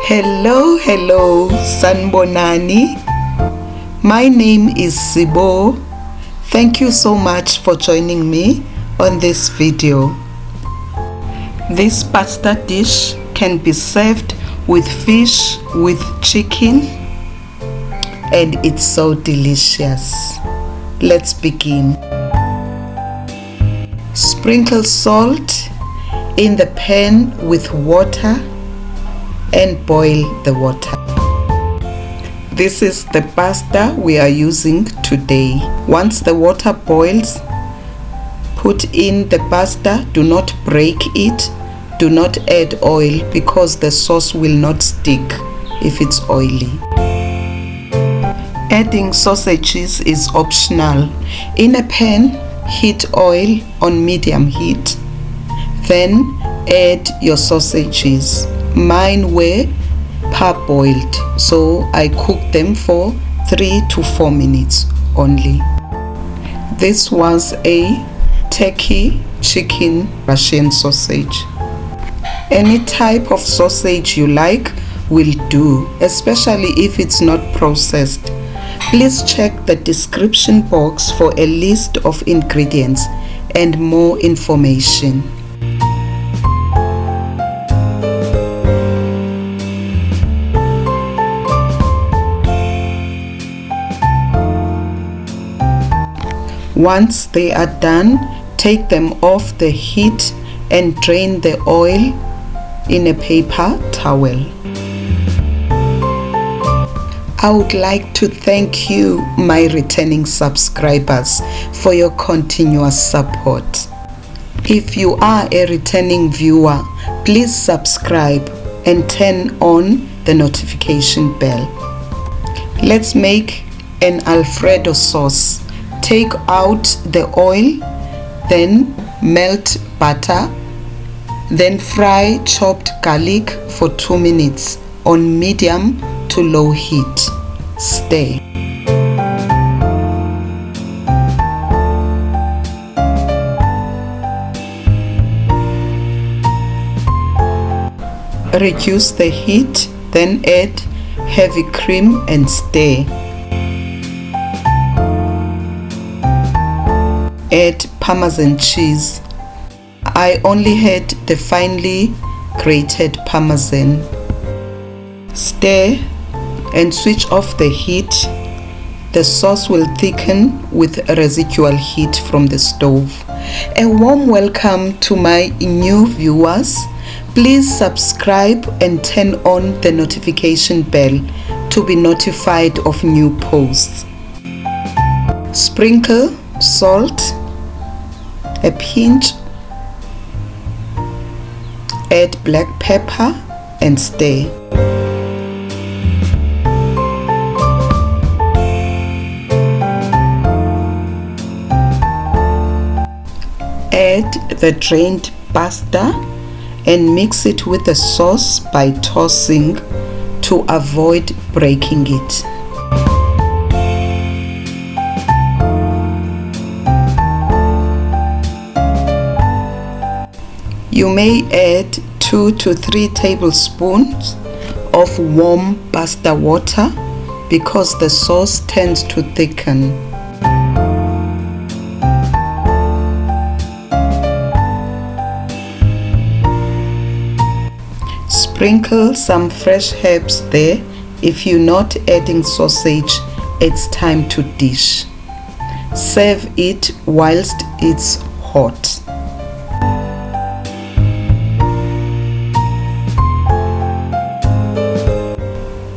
Hello, Sanbonani. My name is CBO. Thank you so much for joining me on this video. This pasta dish can be served with fish, with chicken, and it's so delicious. Let's begin. Sprinkle salt in the pan with water and boil the water. This is the pasta we are using today. Once the water boils, put in the pasta. Do not break it. Do not add oil because the sauce will not stick if it's oily. Adding sausages is optional. In a pan, heat oil on medium heat. Then add your sausages. Mine were parboiled, so I cooked them for 3 to 4 minutes only. This was a turkey chicken Russian sausage. Any type of sausage you like will do, especially if it's not processed. Please check the description box for a list of ingredients and more information. Once they are done, take them off the heat and drain the oil in a paper towel. I would like to thank you, my returning subscribers, for your continuous support. If you are a returning viewer, please subscribe and turn on the notification bell. Let's make an Alfredo sauce. Take out the oil, then melt butter, then fry chopped garlic for 2 minutes on medium to low heat. Stir. Reduce the heat, then add heavy cream and stir. Add Parmesan cheese. I only had the finely grated Parmesan. Stir and switch off the heat. The sauce will thicken with residual heat from the stove. A warm welcome to my new viewers. Please subscribe and turn on the notification bell to be notified of new posts. Sprinkle salt, a pinch, add black pepper and stir. Add the drained pasta and mix it with the sauce by tossing to avoid breaking it. You may add 2 to 3 tablespoons of warm pasta water because the sauce tends to thicken. Sprinkle some fresh herbs there. If you're not adding sausage, it's time to dish. Serve it whilst it's hot.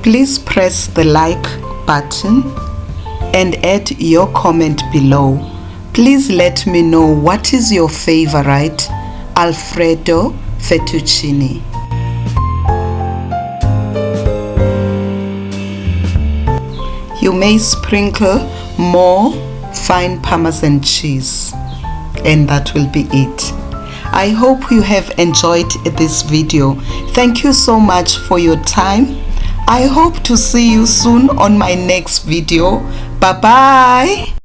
Please press the like button and add your comment below. Please let me know what is your favorite Alfredo fettuccine. You may sprinkle more fine Parmesan cheese, and that will be it. I hope you have enjoyed this video. Thank you so much for your time. I hope to see you soon on my next video. Bye bye.